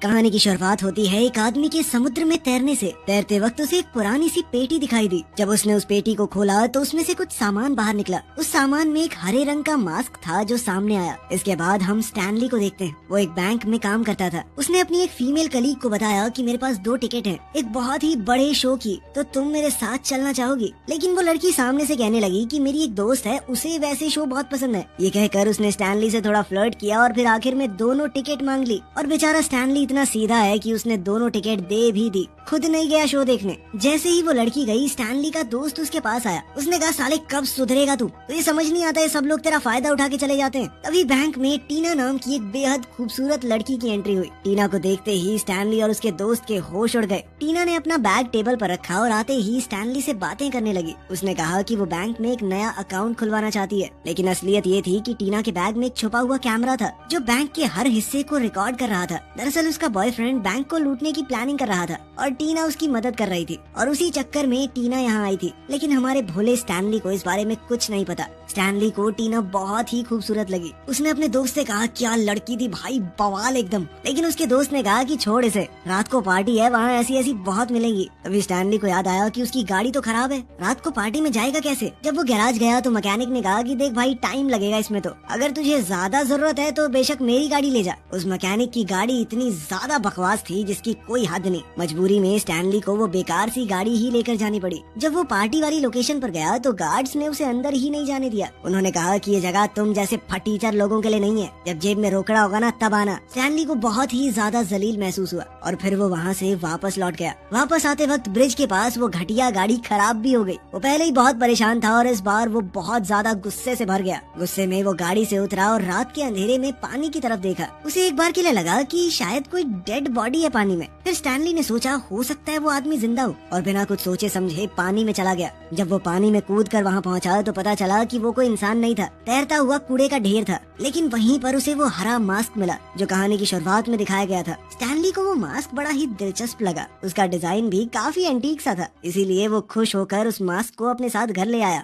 कहानी की शुरुआत होती है एक आदमी के समुद्र में तैरने से। तैरते वक्त उसे एक पुरानी सी पेटी दिखाई दी। जब उसने उस पेटी को खोला तो उसमें से कुछ सामान बाहर निकला। उस सामान में एक हरे रंग का मास्क था जो सामने आया। इसके बाद हम स्टैनली को देखते हैं। वो एक बैंक में काम करता था। उसने अपनी एक फीमेल कलीग को बताया कि मेरे पास 2 टिकट हैं, एक बहुत ही बड़े शो की, तो तुम मेरे साथ चलना चाहोगी? लेकिन वो लड़की सामने से कहने लगी कि मेरी एक दोस्त है, उसे वैसे शो बहुत पसंद है। ये कहकर उसने स्टैनली से थोड़ा फ्लर्ट किया और फिर आखिर में दोनों टिकट मांग ली। और बेचारा स्टैनली इतना सीधा है कि उसने दोनों टिकट दे भी दी, खुद नहीं गया शो देखने। जैसे ही वो लड़की गई, स्टैनली का दोस्त उसके पास आया। उसने कहा, साले कब सुधरेगा तू? तो ये समझ नहीं आता है, सब लोग तेरा फायदा उठा के चले जाते हैं। तभी बैंक में टीना नाम की एक बेहद खूबसूरत लड़की की एंट्री हुई। टीना को देखते ही स्टैनली और उसके दोस्त के होश उड़ गए। टीना ने अपना बैग टेबल पर रखा और आते ही स्टैनली से बातें करने लगी। उसने कहा कि वो बैंक में एक नया अकाउंट खुलवाना चाहती है, लेकिन असलियत ये थी कि टीना के बैग में एक छुपा हुआ कैमरा था जो बैंक के हर हिस्से को रिकॉर्ड कर रहा था। दरअसल उसका बॉयफ्रेंड बैंक को लूटने की प्लानिंग कर रहा था और टीना उसकी मदद कर रही थी, और उसी चक्कर में टीना यहाँ आई थी। लेकिन हमारे भोले स्टैनली को इस बारे में कुछ नहीं पता। स्टैनली को टीना बहुत ही खूबसूरत लगी। उसने अपने दोस्त से कहा, क्या लड़की थी भाई, बवाल एकदम। लेकिन उसके दोस्त ने कहा कि छोड़ इसे, रात को पार्टी है, वहाँ ऐसी ऐसी बहुत मिलेंगी। तभी स्टैनली को याद आया कि उसकी गाड़ी तो खराब है, रात को पार्टी में जाएगा कैसे? जब वो गैराज गया तो मैकेनिक ने कहा कि देख भाई, टाइम लगेगा इसमें, तो अगर तुझे ज्यादा जरूरत है तो बेशक मेरी गाड़ी ले जा। उस मैकेनिक की गाड़ी इतनी ज्यादा बकवास थी जिसकी कोई हद नहीं। मजबूरी में स्टैनली को वो बेकार सी गाड़ी ही लेकर जानी पड़ी। जब वो पार्टी वाली लोकेशन पर गया तो गार्ड्स ने उसे अंदर ही नहीं जाने दिया। उन्होंने कहा कि ये जगह तुम जैसे फटीचर लोगों के लिए नहीं है, जब जेब में रोकड़ा होगा ना तब आना। स्टैनली को बहुत ही ज्यादा जलील महसूस हुआ और फिर वो वहाँ से वापस लौट गया। वापस आते वक्त ब्रिज के पास वो घटिया गाड़ी खराब भी हो गई। वो पहले ही बहुत परेशान था और इस बार वो बहुत ज्यादा गुस्से से भर गया। गुस्से में वो गाड़ी से उतरा और रात के अंधेरे में पानी की तरफ देखा। उसे एक बार के लिए लगा कि शायद कोई डेड बॉडी है पानी में। फिर स्टैनली ने सोचा, हो सकता है वो आदमी जिंदा हो, और बिना कुछ सोचे समझे पानी में चला गया। जब वो पानी में कूद कर वहाँ पहुँचा तो पता चला कि वो कोई इंसान नहीं था, तैरता हुआ कूड़े का ढेर था। लेकिन वहीं पर उसे वो हरा मास्क मिला जो कहानी की शुरुआत में दिखाया गया था। स्टैनली को वो मास्क बड़ा ही दिलचस्प लगा। उसका डिजाइन भी काफी एंटीक सा था, इसीलिए वो खुश होकर उस मास्क को अपने साथ घर ले आया।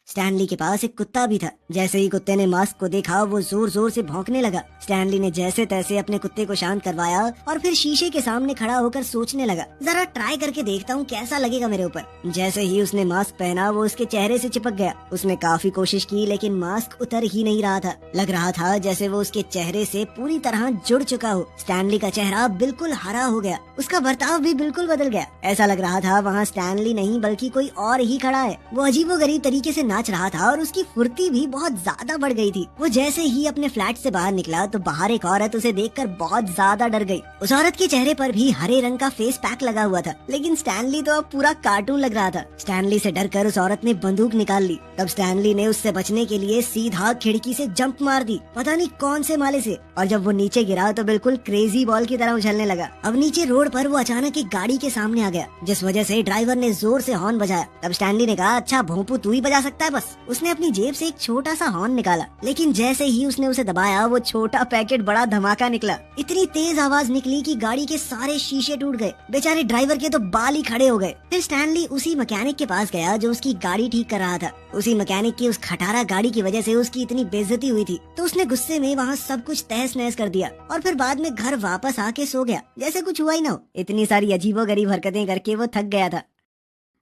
स्टैनली के पास एक कुत्ता भी था। जैसे ही कुत्ते ने मास्क को देखा वो जोर जोर से भौंकने लगा। स्टैनली ने जैसे तैसे अपने कुत्ते को शांत करवाया और फिर शीशे के सामने खड़ा होकर सोचने लगा, जरा ट्राई करके देखता हूँ कैसा लगेगा मेरे ऊपर। जैसे ही उसने मास्क पहना वो उसके चेहरे से चिपक गया। उसने काफी कोशिश की लेकिन मास्क उतर ही नहीं रहा था। लग रहा था जैसे वो उसके चेहरे से पूरी तरह जुड़ चुका हो। स्टैनली का चेहरा बिल्कुल हरा हो गया, उसका बर्ताव भी बिल्कुल बदल गया। ऐसा लग रहा था वहाँ स्टैनली नहीं बल्कि कोई और ही खड़ा है। वो अजीबोगरीब तरीके से नाच रहा था और उसकी फुर्ती भी बहुत ज्यादा बढ़ गई थी। वो जैसे ही अपने फ्लैट से बाहर निकला तो बाहर एक औरत उसे देखकर बहुत ज्यादा डर गई। उस औरत के चेहरे पर भी हरे रंग का फेस पैक लगा हुआ था, लेकिन स्टैनली तो अब पूरा कार्टून लग रहा था। स्टैनली से डरकर उस औरत ने बंदूक निकाल ली। तब स्टैनली ने उससे बचने के लिए सीधा खिड़की से जंप मार दी, पता नहीं कौन से माले से। और जब वो नीचे गिरा तो बिल्कुल क्रेजी बॉल की तरह उछलने लगा। अब नीचे रोड पर वो अचानक एक गाड़ी के सामने आ गया, जिस वजह से ड्राइवर ने जोर से हॉर्न बजाया। तब स्टैनली ने कहा, अच्छा भोंपू तू ही बजा सकता है बस। उसने अपनी जेब से एक छोटा सा हॉर्न निकाला, लेकिन जैसे ही उसने उसे दबाया वो छोटा पैकेट बड़ा धमाका निकला। इतनी तेज आवाज निकली कि गाड़ी के सारे शीशे टूट गए। बेचारे ड्राइवर के तो बाल ही खड़े हो गए। फिर स्टैनली उसी मैकेनिक के पास गया जो उसकी गाड़ी ठीक कर रहा था। उसी मैकेनिक की उस खटारा गाड़ी की वजह से उसकी इतनी बेइज्जती हुई थी, तो उसने गुस्से में वहाँ सब कुछ तहस नहस कर दिया और फिर बाद में घर वापस आके सो गया जैसे कुछ हुआ ही ना हो। इतनी सारी अजीबोगरीब हरकतें करके वो थक गया था।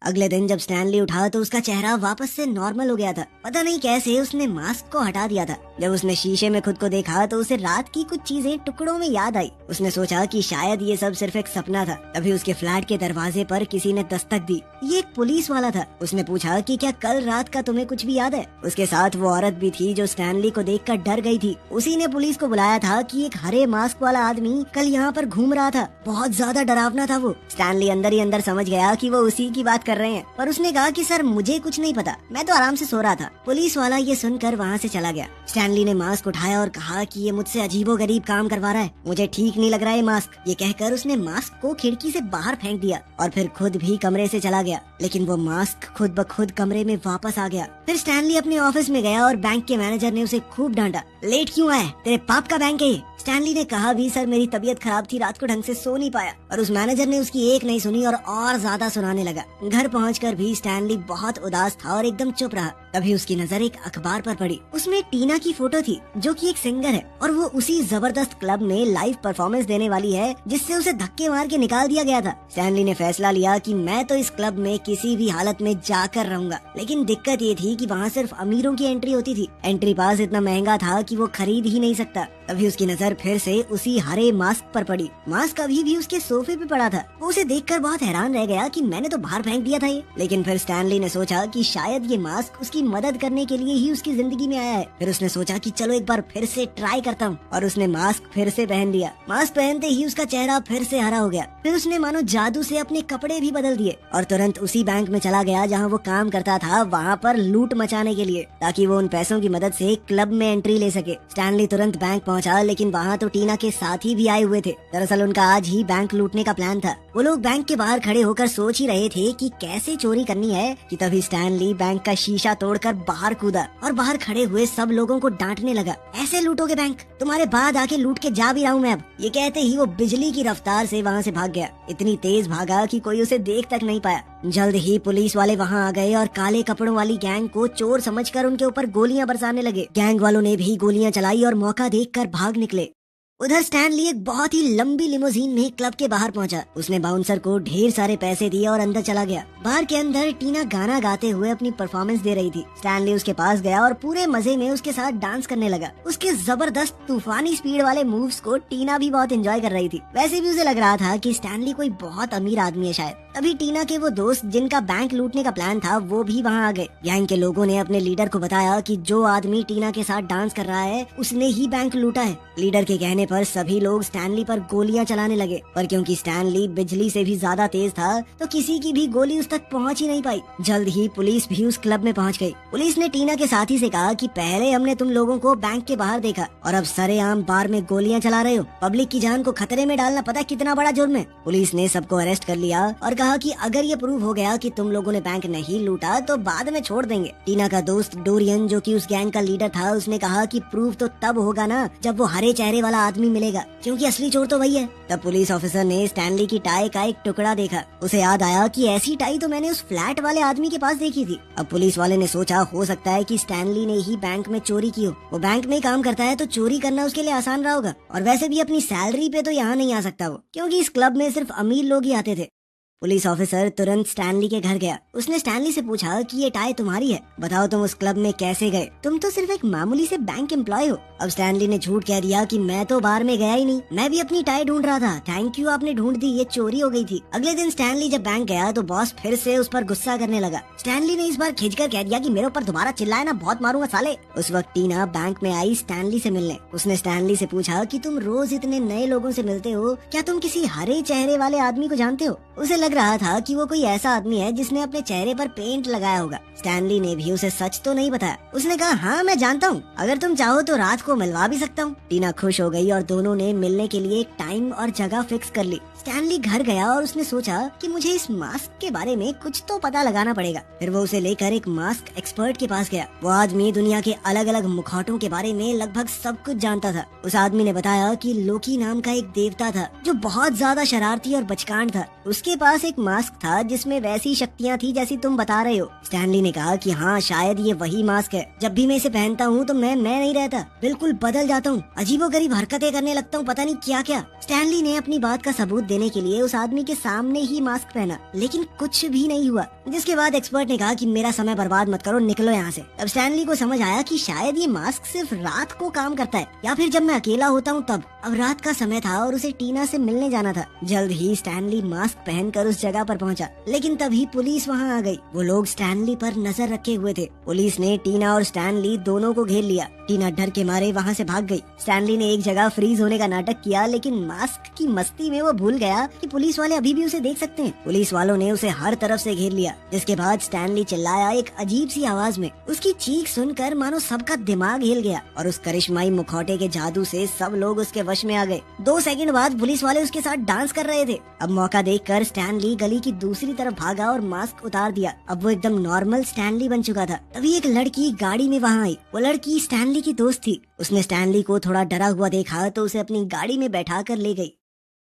अगले दिन जब स्टैनली उठा तो उसका चेहरा वापस से नॉर्मल हो गया था। पता नहीं कैसे उसने मास्क को हटा दिया था। जब उसने शीशे में खुद को देखा तो उसे रात की कुछ चीजें टुकड़ों में याद आई। उसने सोचा कि शायद ये सब सिर्फ एक सपना था। तभी उसके फ्लैट के दरवाजे पर किसी ने दस्तक दी। ये एक पुलिस वाला था। उसने पूछा कि क्या कल रात का तुम्हें कुछ भी याद है? उसके साथ वो औरत भी थी जो स्टैनली को देखकर डर गई थी। उसी ने पुलिस को बुलाया था कि एक हरे मास्क वाला आदमी कल यहाँ पर घूम रहा था। बहुत ज्यादा डरावना था वो। स्टैनली अंदर ही अंदर समझ गया कि वो उसी की बात कर रहे हैं, पर उसने कहा कि सर मुझे कुछ नहीं पता, मैं तो आराम से सो रहा था। पुलिस वाला ये सुनकर वहाँ से चला गया। स्टैनली ने मास्क उठाया और कहा कि ये मुझसे अजीबोगरीब काम करवा रहा है, मुझे ठीक नहीं लग रहा है मास्क। ये कहकर उसने मास्क को खिड़की से बाहर फेंक दिया और फिर खुद भी कमरे से चला गया। लेकिन वो मास्क खुद ब खुद कमरे में वापस आ गया। फिर स्टैनली अपने ऑफिस में गया और बैंक के मैनेजर ने उसे खूब डांटा। लेट क्यों आया? तेरे पाप का बैंक है ये। स्टैनली ने कहा भी सर मेरी तबीयत खराब थी, रात को ढंग से सो नहीं पाया। और उस मैनेजर ने उसकी एक नहीं सुनी और ज्यादा सुनाने लगा। घर पहुंचकर भी स्टैनली बहुत उदास था और एकदम चुप रहा। तभी उसकी नजर एक अखबार पर पड़ी। उसमें टीना की फोटो थी जो कि एक सिंगर है और वो उसी जबरदस्त क्लब में लाइव परफॉर्मेंस देने वाली है जिससे उसे धक्के मार के निकाल दिया गया था। स्टैनली ने फैसला लिया कि मैं तो इस क्लब में किसी भी हालत में जाकर रहूंगा। लेकिन दिक्कत ये थी कि वहाँ सिर्फ अमीरों की एंट्री होती थी। एंट्री पास इतना महंगा था कि वो खरीद ही नहीं सकता। तभी उसकी नजर फिर से उसी हरे मास्क पर पड़ी। मास्क अभी भी उसके सोफे पे पड़ा था। वो उसे देखकर बहुत हैरान रह गया कि मैंने तो बाहर फेंक दिया था ये। लेकिन फिर स्टैनली ने सोचा कि शायद ये मास्क उसकी मदद करने के लिए ही उसकी जिंदगी में आया है। फिर उसने सोचा कि चलो एक बार फिर से ट्राई करता हूँ और उसने मास्क फिर से पहन लिया। मास्क पहनते ही उसका चेहरा फिर से हरा हो गया। फिर उसने मानो जादू से अपने कपड़े भी बदल दिए और तुरंत उसी बैंक में चला गया जहाँ वो काम करता था, वहाँ पर लूट मचाने के लिए, ताकि वो उन पैसों की मदद से क्लब में एंट्री ले सके। स्टैनली तुरंत बैंक पहुँचा, लेकिन वहाँ तो टीना के साथी भी आए हुए थे। दरअसल उनका आज ही बैंक लूटने का प्लान था। वो लोग बैंक के बाहर खड़े होकर सोच ही रहे थे कि कैसे चोरी करनी है कि तभी स्टैनली बैंक का शीशा तोड़कर बाहर कूदा और बाहर खड़े हुए सब लोगों को डांटने लगा। ऐसे लूटोगे बैंक? तुम्हारे बाद आके लूट के जा भी रहा हूँ मैं अब। ये कहते ही वो बिजली की रफ्तार से वहाँ से भाग गया। इतनी तेज भागा कि कोई उसे देख तक नहीं पाया। जल्द ही पुलिस वाले वहाँ आ गए और काले कपड़ों वाली गैंग को चोर समझकर उनके ऊपर गोलियां बरसाने लगे। गैंग वालों ने भी गोलियां चलाई और मौका देखकर भाग निकले। उधर स्टैनली एक बहुत ही लंबी लिमोजीन में क्लब के बाहर पहुंचा। उसने बाउंसर को ढेर सारे पैसे दिए और अंदर चला गया। बार के अंदर टीना गाना गाते हुए अपनी परफॉर्मेंस दे रही थी। स्टैनली उसके पास गया और पूरे मजे में उसके साथ डांस करने लगा। उसके जबरदस्त तूफानी स्पीड वाले मूव्स को टीना भी बहुत एंजॉय कर रही थी। वैसे भी उसे लग रहा था कि स्टैनली कोई बहुत अमीर आदमी है शायद। तभी टीना के वो दोस्त जिनका बैंक लूटने का प्लान था वो भी वहाँ आ गए। गैंग के लोगों ने अपने लीडर को बताया कि जो आदमी टीना के साथ डांस कर रहा है उसने ही बैंक लूटा है। लीडर के कहने पर सभी लोग स्टैनली पर गोलियां चलाने लगे, पर क्योंकि स्टैनली बिजली से भी ज्यादा तेज था तो किसी की भी गोली उस तक पहुंच ही नहीं पाई। जल्द ही पुलिस भी उस क्लब में पहुंच गई। पुलिस ने टीना के साथी से कहा कि पहले हमने तुम लोगों को बैंक के बाहर देखा और अब सरेआम बार में गोलियां चला रहे हो। पब्लिक की जान को खतरे में डालना पता कितना बड़ा जुर्म है। पुलिस ने सबको अरेस्ट कर लिया और कहा कि अगर ये प्रूव हो गया कि तुम लोगों ने बैंक नहीं लूटा तो बाद में छोड़ देंगे। टीना का दोस्त डोरियन जो कि उस गैंग का लीडर था, उसने कहा कि प्रूफ तो तब होगा ना जब वो हरे चेहरे वाला आदमी मिलेगा, क्योंकि असली चोर तो वही है। तब पुलिस ऑफिसर ने स्टैनली की टाई का एक टुकड़ा देखा। उसे याद आया कि ऐसी टाई तो मैंने उस फ्लैट वाले आदमी के पास देखी थी। अब पुलिस वाले ने सोचा हो सकता है कि स्टैनली ने ही बैंक में चोरी की हो। वो बैंक में काम करता है तो चोरी करना उसके लिए आसान रहा होगा और वैसे भी अपनी सैलरी पे तो यहाँ नहीं आ सकता वो, क्योंकि इस क्लब में सिर्फ अमीर लोग ही आते थे। पुलिस ऑफिसर तुरंत स्टैनली के घर गया। उसने स्टैनली से पूछा कि ये टाई तुम्हारी है, बताओ तुम उस क्लब में कैसे गए? तुम तो सिर्फ एक मामूली से बैंक एम्प्लॉय हो। अब स्टैनली ने झूठ कह दिया कि मैं तो बार में गया ही नहीं, मैं भी अपनी टाई ढूंढ रहा था। थैंक यू आपने ढूंढ दी, ये चोरी हो गई थी। अगले दिन स्टैनली जब बैंक गया तो बॉस फिर से उस पर गुस्सा करने लगा। स्टैनली ने इस बार खिंचकर कह दिया कि मेरे ऊपर दोबारा चिल्लाए ना, बहुत मारूंगा साले। उस वक्त टीना बैंक में आई स्टैनली से मिलने। उसने स्टैनली से पूछा कि तुम रोज इतने नए लोगों से मिलते हो, क्या तुम किसी हरे चेहरे वाले आदमी को जानते हो? उसे लग रहा था कि वो कोई ऐसा आदमी है जिसने अपने चेहरे पर पेंट लगाया होगा। स्टैनली ने भी उसे सच तो नहीं बताया। उसने कहा हाँ मैं जानता हूँ, अगर तुम चाहो तो रात को मिलवा भी सकता हूँ। टीना खुश हो गई और दोनों ने मिलने के लिए एक टाइम और जगह फिक्स कर ली। स्टैनली घर गया और उसने सोचा कि मुझे इस मास्क के बारे में कुछ तो पता लगाना पड़ेगा। फिर वो उसे लेकर एक मास्क एक्सपर्ट के पास गया। वो आदमी दुनिया के अलग अलग मुखौटों के बारे में लगभग सब कुछ जानता था। उस आदमी ने बताया कि लोकी नाम का एक देवता था जो बहुत ज्यादा शरारती और बचकान था। उसके पास एक मास्क था जिसमें वैसी शक्तियाँ थी जैसी तुम बता रहे हो। स्टैनली ने कहा कि हाँ शायद ये वही मास्क है। जब भी मैं इसे पहनता हूँ तो मैं नहीं रहता, बिल्कुल बदल जाता हूँ, अजीबोगरीब हरकतें करने लगता हूँ, पता नहीं क्या क्या। स्टैनली ने अपनी बात का सबूत देने के लिए उस आदमी के सामने ही मास्क पहना, लेकिन कुछ भी नहीं हुआ। जिसके बाद एक्सपर्ट ने कहा कि मेरा समय बर्बाद मत करो, निकलो यहाँ से। अब स्टैनली को समझ आया कि शायद ये मास्क सिर्फ रात को काम करता है या फिर जब मैं अकेला होता हूँ तब। अब रात का समय था और उसे टीना से मिलने जाना था। जल्द ही स्टैनली मास्क पहनकर उस जगह पर पहुंचा, लेकिन तभी पुलिस वहां आ गई। वो लोग स्टैनली पर नजर रखे हुए थे। पुलिस ने टीना और स्टैनली दोनों को घेर लिया। टीना डर के मारे वहां से भाग गई। स्टैनली ने एक जगह फ्रीज होने का नाटक किया, लेकिन मास्क की मस्ती में वो भूल गया कि पुलिस वाले अभी भी उसे देख सकते हैं। पुलिस वालों ने उसे हर तरफ से घेर लिया, जिसके बाद स्टैनली चिल्लाया एक अजीब सी आवाज में। उसकी चीख सुनकर मानो सबका दिमाग हिल गया और उस करिश्माई मुखौटे के जादू से सब लोग उसके वश में आ गए। 2 सेकंड बाद पुलिस वाले उसके साथ डांस कर रहे थे। अब मौका देखकर स्टैनली गली की दूसरी तरफ भागा और मास्क उतार दिया। अब वो एकदम नॉर्मल स्टैनली बन चुका था। तभी एक लड़की गाड़ी में वहाँ आई। वो लड़की स्टैनली स्टैनली की दोस्त थी। उसने स्टैनली को थोड़ा डरा हुआ देखा तो उसे अपनी गाड़ी में बैठा कर ले गई।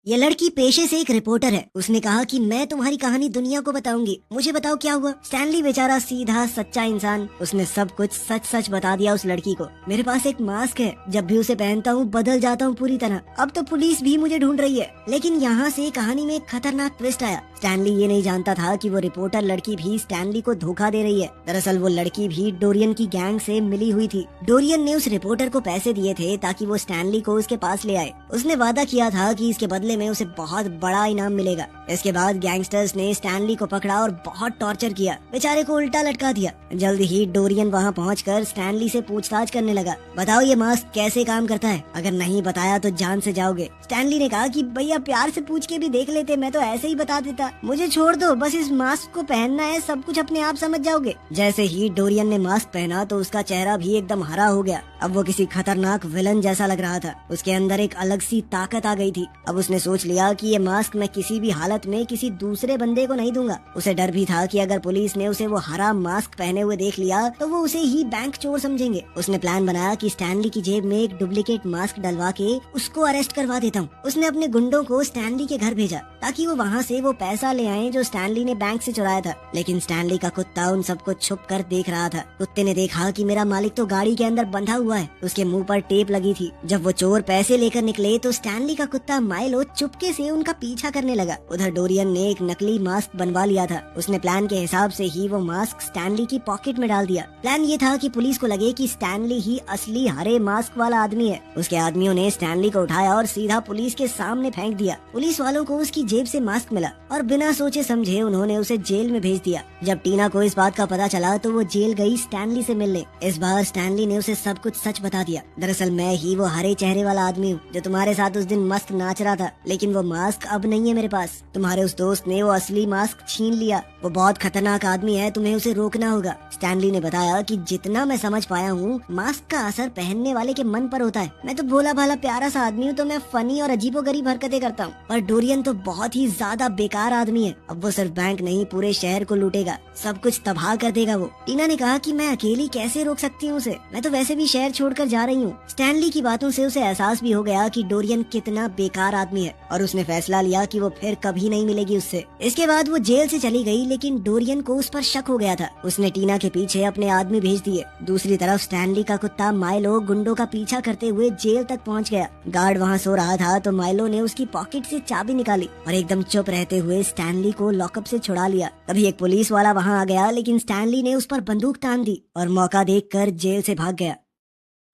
ये लड़की पेशे से एक रिपोर्टर है। उसने कहा कि मैं तुम्हारी कहानी दुनिया को बताऊंगी, मुझे बताओ क्या हुआ। स्टैनली बेचारा सीधा सच्चा इंसान, उसने सब कुछ सच सच बता दिया उस लड़की को। मेरे पास एक मास्क है, जब भी उसे पहनता हूँ बदल जाता हूँ पूरी तरह। अब तो पुलिस भी मुझे ढूंढ रही है। लेकिन यहाँ से कहानी में एक खतरनाक ट्विस्ट आया। स्टैनली ये नहीं जानता था कि वो रिपोर्टर लड़की भी स्टैनली को धोखा दे रही है। दरअसल वो लड़की भी डोरियन की गैंग से मिली हुई थी। डोरियन ने उस रिपोर्टर को पैसे दिए थे ताकि वो स्टैनली को उसके पास ले आए। उसने वादा किया था कि इसके बदले में उसे बहुत बड़ा इनाम मिलेगा। इसके बाद गैंगस्टर्स ने स्टैनली को पकड़ा और बहुत टॉर्चर किया, बेचारे को उल्टा लटका दिया। जल्द ही डोरियन वहाँ पहुंचकर स्टैनली से पूछताछ करने लगा। बताओ ये मास्क कैसे काम करता है, अगर नहीं बताया तो जान से जाओगे। स्टैनली ने कहा कि भैया प्यार से पूछ के भी देख लेते, मैं तो ऐसे ही बता देता, मुझे छोड़ दो, बस इस मास्क को पहनना है, सब कुछ अपने आप समझ जाओगे। जैसे ही डोरियन ने मास्क पहना तो उसका चेहरा भी एकदम हरा हो गया। अब वो किसी खतरनाक विलन जैसा लग रहा था। उसके अंदर एक अलग सी ताकत आ गई थी। अब उसने सोच लिया कि ये मास्क मैं किसी भी हालत में किसी दूसरे बंदे को नहीं दूंगा। उसे डर भी था कि अगर पुलिस ने उसे वो हरा मास्क पहने हुए देख लिया तो वो उसे ही बैंक चोर समझेंगे। उसने प्लान बनाया कि स्टैनली की जेब में एक डुप्लीकेट मास्क डलवा के उसको अरेस्ट करवा देता हूँ। उसने अपने गुंडों को स्टैनली के घर भेजा ताकि वो वहाँ से वो पैसा ले आए जो स्टैनली ने बैंक से चुराया था। लेकिन स्टैनली का कुत्ता उन सबको छुप कर देख रहा था। कुत्ते ने देखा कि मेरा मालिक तो गाड़ी के अंदर बंधा हुआ है। उसके मुंह पर टेप लगी थी। जब वो चोर पैसे लेकर निकले तो स्टैनली का कुत्ता माइलो चुपके से उनका पीछा करने लगा। उधर डोरियन ने एक नकली मास्क बनवा लिया था। उसने प्लान के हिसाब से ही वो मास्क स्टैनली की पॉकेट में डाल दिया। प्लान ये था कि पुलिस को लगे कि स्टैनली ही असली हरे मास्क वाला आदमी है। उसके आदमियों ने स्टैनली को उठाया और सीधा पुलिस के सामने फेंक दिया। पुलिस वालों को उसकी जेब से मास्क मिला और बिना सोचे समझे उन्होंने उसे जेल में भेज दिया। जब टीना को इस बात का पता चला तो वो जेल गई स्टैनली से मिलने। इस बार स्टैनली ने उसे सब कुछ सच बता दिया। दरअसल मैं ही वो हरे चेहरे वाला आदमी हूँ जो तुम्हारे साथ उस दिन मस्त नाच रहा था, लेकिन वो मास्क अब नहीं है मेरे पास। तुम्हारे उस दोस्त ने वो असली मास्क छीन लिया। वो बहुत खतरनाक आदमी है, तुम्हें उसे रोकना होगा। स्टैनली ने बताया कि जितना मैं समझ पाया हूँ मास्क का असर पहनने वाले के मन पर होता है। मैं तो भोला भाला प्यारा सा आदमी हूँ, तो मैं फनी और अजीबोगरीब हरकतें करता हूँ, पर डोरियन तो बहुत ही ज्यादा बेकार आदमी है। अब वो सिर्फ बैंक नहीं पूरे शहर को लूटेगा, सब कुछ तबाह कर देगा वो। टीना ने कहा कि मैं अकेली कैसे रोक सकती हूँ उसे, मैं तो वैसे भी शहर छोड़कर जा रही हूँ। स्टैनली की बातों से उसे एहसास भी हो गया कि डोरियन कितना बेकार आदमी है और उसने फैसला लिया कि वो फिर कभी नहीं मिलेगी उससे। इसके बाद वो जेल से चली गई, लेकिन डोरियन को उस पर शक हो गया था। उसने टीना के पीछे अपने आदमी भेज दिए। दूसरी तरफ स्टैनली का कुत्ता माइलो गुंडों का पीछा करते हुए जेल तक पहुंच गया। गार्ड वहां सो रहा था तो माइलो ने उसकी पॉकेट से चाबी निकाली और एकदम चुप रहते हुए स्टैनली को लॉकअप से छुड़ा लिया। तभी एक पुलिस वाला वहां आ गया, लेकिन स्टैनली ने उस पर बंदूक तान दी और मौका देखकर जेल से भाग गया।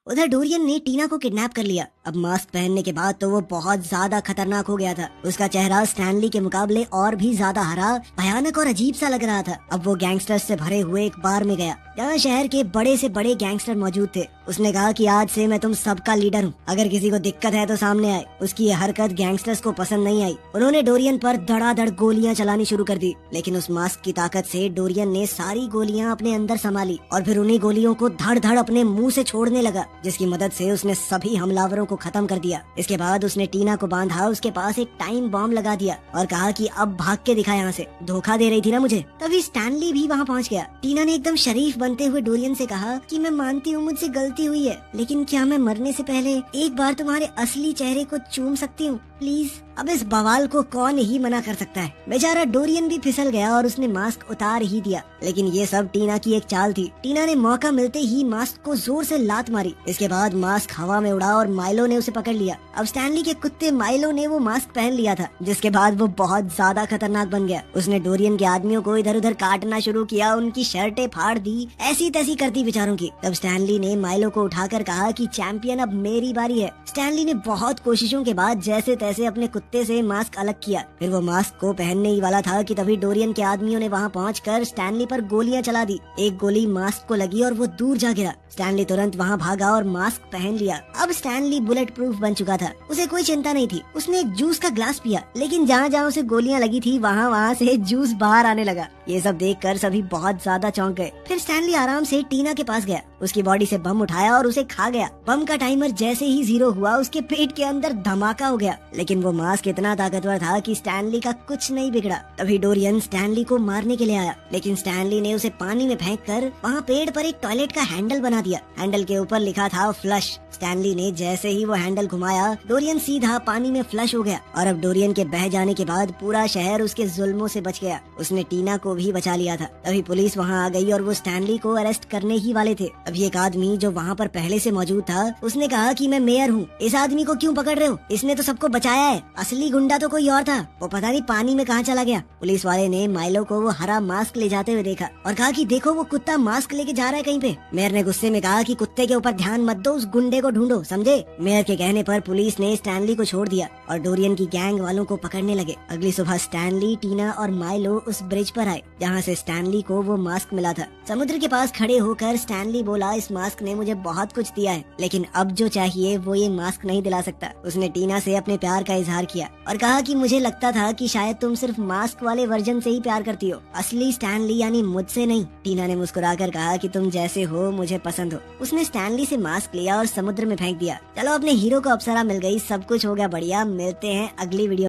उधर डोरियन ने टीना को किडनैप कर लिया। अब मास्क पहनने के बाद तो वो बहुत ज्यादा खतरनाक हो गया था। उसका चेहरा स्टैनली के मुकाबले और भी ज्यादा हरा, भयानक और अजीब सा लग रहा था। अब वो गैंगस्टर्स से भरे हुए एक बार में गया जहाँ शहर के बड़े से बड़े गैंगस्टर मौजूद थे। उसने कहा कि आज से मैं तुम सबका लीडर हूँ, अगर किसी को दिक्कत है तो सामने आए। उसकी ये हरकत गैंगस्टर्स को पसंद नहीं आई। उन्होंने डोरियन पर धड़ाधड़ गोलियां चलानी शुरू कर दी, लेकिन उस मास्क की ताकत से डोरियन ने सारी गोलियां अपने अंदर संभाली और फिर उन्हीं गोलियों को धड़ धड़ अपने मुंह से छोड़ने लगा, जिसकी मदद से उसने सभी हमलावरों को खत्म कर दिया। इसके बाद उसने टीना को बांधा, उसके पास एक टाइम बॉम्ब लगा दिया और कहा कि अब भाग के दिखा यहाँ से, धोखा दे रही थी ना मुझे। तभी स्टैनली भी वहाँ पहुँच गया। टीना ने एकदम शरीफ बनते हुए डोरियन से कहा कि मैं मानती हूँ मुझसे गलती हुई है, लेकिन क्या मैं मरने से पहले एक बार तुम्हारे असली चेहरे को चूम सकती हूँ प्लीज। अब इस बवाल को कौन ही मना कर सकता है। बेचारा डोरियन भी फिसल गया और उसने मास्क उतार ही दिया, लेकिन ये सब टीना की एक चाल थी। टीना ने मौका मिलते ही मास्क को जोर से लात मारी। इसके बाद मास्क हवा में उड़ा और माइलो ने उसे पकड़ लिया। अब स्टैनली के कुत्ते माइलो ने वो मास्क पहन लिया था, जिसके बाद वो बहुत ज्यादा खतरनाक बन गया। उसने डोरियन के आदमियों को इधर उधर काटना शुरू किया, उनकी शर्टें फाड़ दी, ऐसी तैसी करती बेचारों की। तब स्टैनली ने माइलो को उठाकर कहा कि चैंपियन अब मेरी बारी है। स्टैनली ने बहुत कोशिशों के बाद जैसे तैसे अपने कुत्ते से मास्क अलग किया। फिर वो मास्क को पहनने ही वाला था कि तभी डोरियन के आदमियों ने वहाँ पहुंचकर स्टैनली पर गोलियां चला दी। एक गोली मास्क को लगी और वो दूर जा गिरा। स्टैनली तुरंत वहाँ भागा और मास्क पहन लिया। अब स्टैनली बुलेट प्रूफ बन चुका था, उसे कोई चिंता नहीं थी। उसने एक जूस का ग्लास पिया, लेकिन जहाँ जहाँ उसे गोलियां लगी थी वहाँ से जूस बाहर आने लगा। ये सब देखकर सभी बहुत ज्यादा चौंक गए। फिर स्टैनली आराम से टीना के पास गया उसकी बॉडी से बम उठाया और उसे खा गया। बम का टाइमर जैसे ही 0 हुआ उसके पेट के अंदर धमाका हो गया, लेकिन वो मास्क इतना ताकतवर था कि स्टैनली का कुछ नहीं बिगड़ा। तभी डोरियन स्टैनली को मारने के लिए आया, लेकिन स्टैनली ने उसे पानी में फेंककर वहाँ पेड़ पर एक टॉयलेट का हैंडल बना दिया। हैंडल के ऊपर लिखा था फ्लश। स्टैनली ने जैसे ही वो हैंडल घुमाया, डोरियन सीधा पानी में फ्लश हो गया और अब डोरियन के बह जाने के बाद पूरा शहर उसके जुल्मों से बच गया। उसने टीना को भी बचा लिया था। तभी पुलिस वहाँ आ गई और वो स्टैनली को अरेस्ट करने ही वाले थे। अभी एक आदमी जो वहाँ पर पहले से मौजूद था, उसने कहा कि मैं मेयर हूँ, इस आदमी को क्यों पकड़ रहे हो? इसने तो सबको बचाया है। असली गुंडा तो कोई और था, वो पता नहीं पानी में कहाँ चला गया। पुलिस वाले ने माइलो को वो हरा मास्क ले जाते हुए देखा और कहा कि देखो वो कुत्ता मास्क लेके जा रहा है कहीं पे। मेयर ने गुस्से में कहा कि कुत्ते के ऊपर ध्यान मत दो, उस गुंडे को ढूंढो, समझे? मेयर के कहने पर पुलिस ने स्टैनली को छोड़ दिया और डोरियन की गैंग वालों को पकड़ने लगे। अगली सुबह स्टैनली, टीना और माइलो उस ब्रिज पर आए जहाँ से स्टैनली को वो मास्क मिला था। समुद्र के पास खड़े होकर स्टैनली बोला, इस मास्क ने मुझे बहुत कुछ दिया है, लेकिन अब जो चाहिए वो ये मास्क नहीं दिला सकता। उसने टीना से अपने प्यार का इजहार किया और कहा कि मुझे लगता था कि शायद तुम सिर्फ मास्क वाले वर्जन से ही प्यार करती हो, असली स्टैनली यानी मुझसे नहीं। टीना ने मुस्कुराकर कहा कि तुम जैसे हो मुझे पसंद हो। उसने स्टैनली से मास्क लिया और समुद्र में फेंक दिया। चलो, अपने हीरो को अप्सरा मिल गई, सब कुछ हो गया बढ़िया। मिलते हैं अगली वीडियो।